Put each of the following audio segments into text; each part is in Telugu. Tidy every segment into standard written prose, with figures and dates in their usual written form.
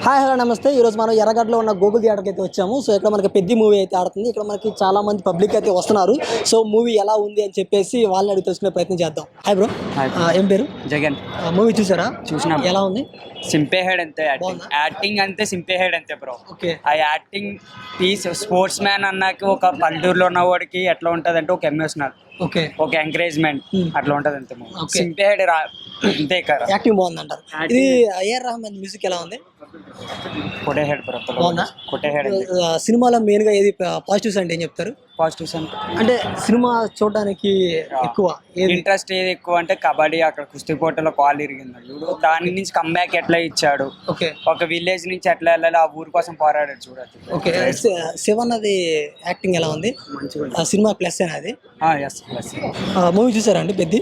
హాయ్ హలో నమస్తే. ఈరోజు మనం ఎర్రగడ్డలో ఉన్న గూగుల్ థియేటర్కి అయితే వచ్చాము. సో ఇక్కడ మనకి పెద్ద మూవీ అయితే ఆడుతుంది. ఇక్కడ మనకి చాలా మంది పబ్లిక్ అయితే వస్తున్నారు. సో మూవీ ఎలా ఉంది అని చెప్పేసి వాళ్ళని అడిగి తెలుసుకునే ప్రయత్నం చేద్దాం. హాయ్ బ్రో, ఏం పేరు? జగన్. మూవీ చూసారా? చూసినా. ఎలా ఉంది? సింపే హెడ్ అంతే, యాక్టింగ్ అంతే, సింపే హెడ్ అంతే బ్రో. ఓకే. ఆ యాక్టింగ్ పీస్ స్పోర్ట్స్ మ్యాన్ అన్నాక ఒక పల్లెటూరులో ఉన్న వాడికి ఎట్లా ఉంటది అంటే ఒక ఎమోషనల్, ఓకే, ఒక ఎంకరేజ్మెంట్ అట్లా ఉంటది అంతే. సింపే హెడ్ అంతే కదా. యాక్టింగ్ బాగుంది అంటారు. ఇది ఏఆర్ రెహమాన్ మ్యూజిక్ ఎలా ఉంది? కొట్టే హెడ్ బ్రో. బాగుందా? కొట్టే హెడ్. సినిమాలో మెయిన్ గా ఏది పాజిటివ్స్ అంటే ఏం చెప్తారు? పాజిటివ్స్ అంటే సినిమా చూడడానికి ఎక్కువ ఇంట్రెస్ట్ ఏది ఎక్కువ అంటే కబడ్డీ, అక్కడ కుస్తీ పోటీలో కాల్ ఇరిగింది చూడు, దాని నుంచి కమ్బ్యాక్ ఎట్లా ఇచ్చాడు. ఓకే. ఒక విలేజ్ నుంచి ఎట్లా వెళ్ళాలి, ఆ ఊరి కోసం పోరాడాడు చూడచ్చు. ఓకే. శివన్ అది యాక్టింగ్ ఎలా ఉంది? సినిమా ప్లస్ అది. మూవీ చూసారా అండి పెద్ద?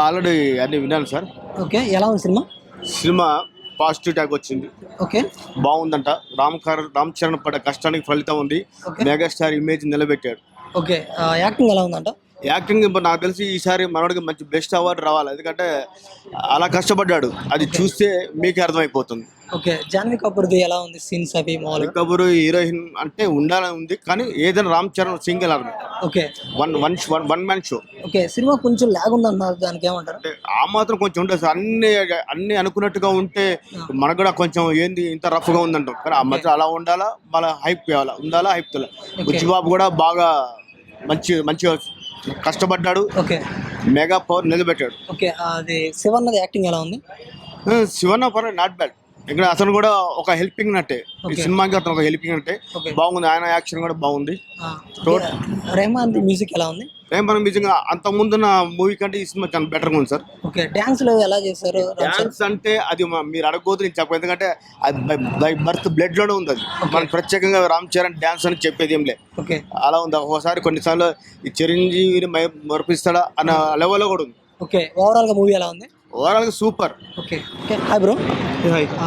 ఆల్రెడీ అన్ని విన్నాను సార్. ఓకే. ఎలా ఉంది సినిమా? సినిమా పాజిటివ్ ట్యాగ్ వచ్చింది. ఓకే. బాగుందంట. రామ్ చరణ్ పడ్డ కష్టానికి ఫలితం ఉంది. మెగాస్టార్ ఇమేజ్ నిలబెట్టాడు. ఓకే. యాక్టింగ్ ఎలా ఉందంట? యాక్టింగ్ నాకు తెలిసి ఈసారి మనోడికి మంచి బెస్ట్ అవార్డు రావాలి. ఎందుకంటే అలా కష్టపడ్డాడు, అది చూస్తే మీకే అర్థమైపోతుంది. ఓకే. జాన్వీ కపూర్ది ఎలా ఉంది సీన్స్ అవి? జాన్వీ కపూర్ హీరోయిన్ అంటే ఉండాలని ఉంది, కానీ ఏదైనా Ram Charan single army. Okay. One man show. Okay. Cinema కొంచెం లాగ్ ఉంది అన్నారు, దానికి ఏమంటారు? అంటే ఆ మాత్రం కొంచెం ఉంటుంది సార్. అన్ని అనుకున్నట్టుగా ఉంటే మనకు కూడా కొంచెం ఏంది ఇంత రఫ్ గా ఉందంటాం, కానీ ఆ మాత్రం అలా ఉండాలా, మళ్ళీ హైప్ ఉండాలా, హైప్ తెల. బుచ్చిబాబు కూడా బాగా మంచిగా కష్టపడ్డాడు. ఓకే. మెగా పవర్ నిలబెట్టాడు. ఓకే. అది శివన్నది యాక్టింగ్ ఎలా ఉంది? Shivanna power not bad. ఇక్కడ అతను కూడా ఒక హెల్పింగ్ నట్టే, ఈ సినిమాకి అతను ఒక హెల్పింగ్ నట్టే. బాగుంది, ఆయన యాక్షన్ కూడా బాగుంది. రెహమాన్ మ్యూజిక్ ఎలా ఉంది? రెహమాన్ మ్యూజిక్ అంత ముందున్న మూవీ కంటే ఈ సినిమా చాలా బెటర్ గా ఉంది సార్. ఓకే. డాన్స్ లో ఎలా చేశారు? డాన్స్ అంటే అది మీరు అడగబోతు నేను చెప్పను, ఎందుకంటే అది బై బర్త్ బ్లడ్ లోనే ఉంది. అది మనకు ప్రత్యేకంగా రామ్ చరణ్ డాన్స్ అని చెప్పేది ఏం లేదు. ఓకే. అలా ఉంది. ఒకసారి కొన్నిసార్లు ఈ చిరంజీవిని మరిపిస్తాడా అన్న లెవెల్లో కూడా ఉంది. ఓకే. ఓవరాల్ గా మూవీ ఎలా ఉంది? ఓవరాల్ గా super. Okay. Hi bro.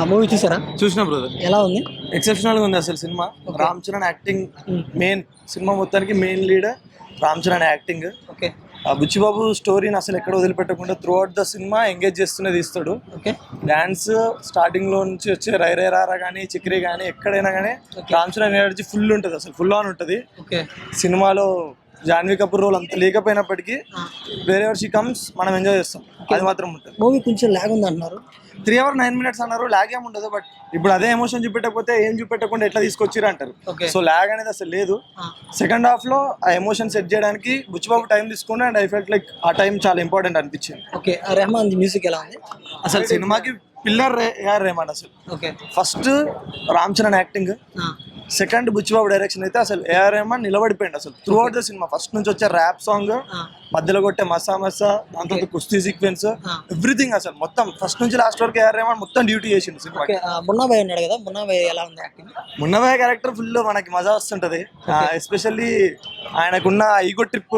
Movie చూసారా? చూసిన బ్రదర్. ఎలా ఉంది? ఎక్సెప్షనల్ గా ఉంది అసలు సినిమా. రామ్ చరణ్ యాక్టింగ్ మెయిన్, సినిమా మొత్తానికి main lead Ram Charan acting. Okay. Buchibabu స్టోరీని అసలు ఎక్కడ వదిలిపెట్టకుండా త్రూ అవుట్ ద సినిమా ఎంగేజ్ చేస్తూనే తీస్తాడు. ఓకే. డాన్స్ స్టార్టింగ్ లో నుంచి వచ్చే రై రే రారా కానీ చిక్రీ కానీ ఎక్కడైనా కానీ రామ్ చరణ్ ఎనర్జీ ఫుల్ ఉంటుంది, అసలు ఫుల్ ఆన్ ఉంటుంది. ఓకే. సినిమాలో జాన్వీ కపూర్ రోల్ అంత లేకపోయినప్పటికీ వేరే ఎవర్ షీ కమ్స్ మనం ఎంజాయ్ చేస్తాం, అది మాత్రం ఉంటుంది. మూవీ కొంచెం లాగ్ ఉంది అంటున్నారు. 3 hours 9 minutes అన్నారు, లాగ్ ఏమి ఉండదు. బట్ ఇప్పుడు అదే ఎమోషన్ చూపెట్టకపోతే ఏం చూపెట్టకుండా ఎట్లా తీసుకొచ్చిరు అంటారు. సో లాగ్ అనేది అసలు లేదు. సెకండ్ హాఫ్ లో ఆ ఎమోషన్ సెట్ చేయడానికి బుచ్చిబాబు టైం తీసుకున్నా, అండ్ ఐ ఫెల్ట్ లైక్ ఆ టైం చాలా ఇంపార్టెంట్ అనిపించింది. ఓకే. రెహమాన్ మ్యూజిక్ ఎలా ఉంది? అసలు సినిమాకి పిల్లర్ ఏఆర్ రెహమాన్ అసలు. Okay. First Ram Charan acting, second Buchibabu direction అయితే అసలు ఏఆర్ రెహమాన్ నిలబడిపోయింది అసలు throughout the cinema. First నుంచి వచ్చే ర్యాప్ సాంగ్, మధ్యలో కొట్టే మసా దాంతో కుస్తీ సీక్వెన్స్, ఎవ్రీథింగ్ అసలు మొత్తం ఫస్ట్ నుంచి లాస్ట్ వరకు ఏఆర్ రెహమాన్ మొత్తం డ్యూటీ చేసిండు సినిమా. మున్నాబాయ్ ఉన్నాడు కదా, మున్నాబాయ్ ఎలా ఉంది యాక్టింగ్? మున్నాబాయ్ క్యారెక్టర్ ఫుల్ మనకి మజా వస్తుంటది. ఎస్పెషల్లీ ఆయనకున్న ఈగో ట్రిప్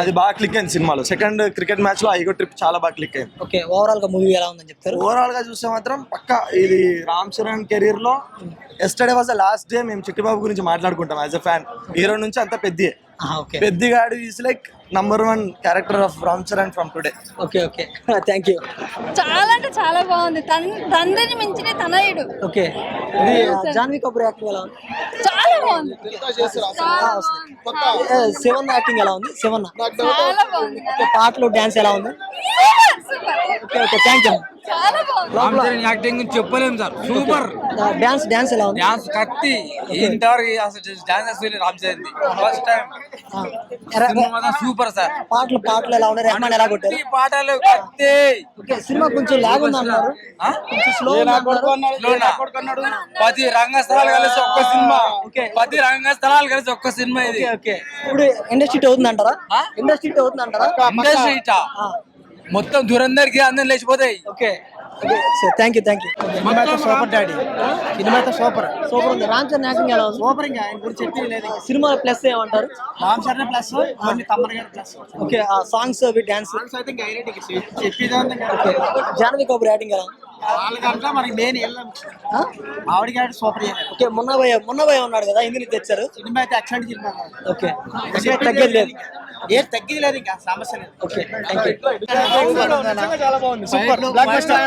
అది బాగా క్లిక్ అయింది సినిమాలో. సెకండ్ క్రికెట్ మ్యాచ్ లో ఈగో ట్రిప్ చాలా బాగా క్లిక్ అయింది. ఓకే. ఓవరాల్ గా మూవీ ఎలా ఉందని చెప్తారు? ఓవరాల్ గా చూస్తే మాత్రం పక్కా ఇది రామ్ చరణ్ కెరీర్ లో yesterday was the last day మేము చిట్టిబాబు గురించి మాట్లాడుకుంటాం యాజ్ అ ఫ్యాన్. హీరో నుంచి అంతా పెద్దిగాడు is like #1 character of Ram Charan from today. Okay. Okay. Thank you. చాలా అంటే చాలా బాగుంది. తండ్రిని మించిన తనయుడు. ఓకే. జాన్వీ కపూర్ యాక్టింగ్ ఎలా ఉంది? చాలా బాగుంది. శివన్న యాక్టింగ్ ఎలా ఉంది? శివన్న చాలా బాగుంది. పాటలు డాన్స్ ఎలా ఉంది? ఓకే. ఓకే. Thank you. చాలా బాగుంది. రామ్ చరణ్ యాక్టింగ్ చెప్పలేము సార్, సూపర్. డాన్స్ ఎలా ఉంది? డాన్స్ కత్తి ఇంతవరకు అసలు dance Ram Charan first time super sir. పాటలు ఎలా ఉన్నాయి? రెహమాన్ ఎలా కొట్టారు? పాటలు కత్తి. ఓకే. సినిమా కొంచెం లాగ్ ఉంది అన్నారు, కొంచెం స్లో అన్నాడు. 10 రంగస్థలాలు కలిసి ఒక్క సినిమా. 10 రంగస్థలాలు కలిసి ఒక్క సినిమా ఇది. ఓకే. ఇప్పుడు ఇండస్ట్రీ అవుతుంది అంటారా? ఇండస్ట్రీ మొత్తం దురందరికి అందరం లేచిపోతాయి. Okay. Thank you. Super daddy సినిమా అయితే సూపర్ ఉంది. రామ్ చరణ్ యాక్టింగ్ ఎలా ఉంది? సూపర్. ఇంకా ఆయన గురించి చెప్పి లేదు. సినిమా ప్లస్ ఏమంటారు? రామ్ చరణ్ ప్లస్, తమ్మర్ గారు ప్లస్. ఓకే. ఆ సాంగ్స్ అవి డాన్స్ అయితే ఇంకా చెప్పేది. జాన్వీ కపూర్ యాక్టింగ్ ఎలా ఉంది? వాళ్ళకంటే మనకి మెయిన్ ఆవిడకి ఆవిడ సూపర్. ఓకే. మున్నాబాయ్ ఉన్నాడు కదా, ఇందులో తెచ్చారు. సినిమా అయితే ఎక్సలెంట్ సినిమా. ఓకే. తగ్గేది లేదు. ఏం తగ్గిది లేదు ఇంకా సమస్య లేదు. Okay thank you. చాలా బాగుంది, super. Block buster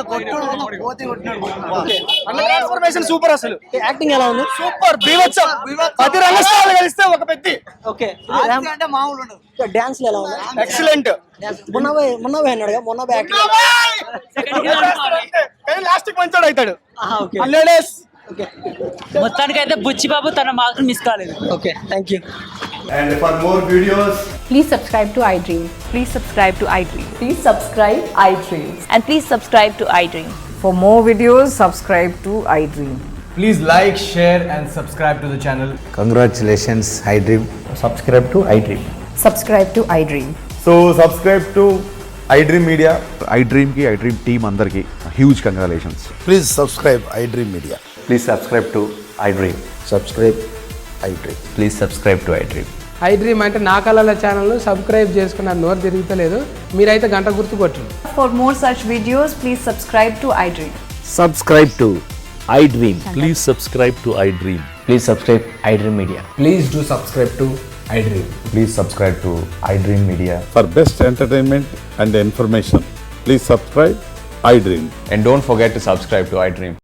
transformation super అసలు. యాక్టింగ్ ఎలా ఉంది? సూపర్ బీభత్సం. 10 రంగస్థలాలు కలిస్తే ఒక పెద్ద ఓకే. అంటే మామూలు ఉండదు. డాన్స్ ఎలా ఉంది? ఎక్సలెంట్. మొన్నవే అన్నాడుగా, మొన్నవే యాక్టింగ్. లాస్టిక్ మంచోడు అవుతాడు. ఓకే ఓకే మొత్తానికి అయితే బుచ్చిబాబు తన మార్కులు మిస్ కాలేదు. Okay thank you. And for more videos, Please subscribe to iDream. Please subscribe to iDream. Please subscribe iDream. And please subscribe to iDream. For more videos, subscribe to iDream. Please like, share and subscribe to the channel. Congratulations, iDream. Subscribe to iDream. Subscribe to iDream. so subscribe to iDream Media. iDream ki iDream team andarki huge congratulations. Please subscribe iDream Media. Please subscribe to iDream. Subscribe iDream. Please subscribe to iDream. iDream అంటే నా కళల ఛానల్ సబ్స్క్రైబ్ చేసుకున్న నోరు తిరుగుతలేదు, మీరైతే గంట గుర్తు కొట్టండి. For more such videos, please subscribe to iDream. Subscribe to iDream. Please subscribe to iDream. Please subscribe iDream Media. Please do subscribe to iDream. Please subscribe to iDream Media. For best entertainment and information, please subscribe iDream. And don't forget to subscribe to iDream.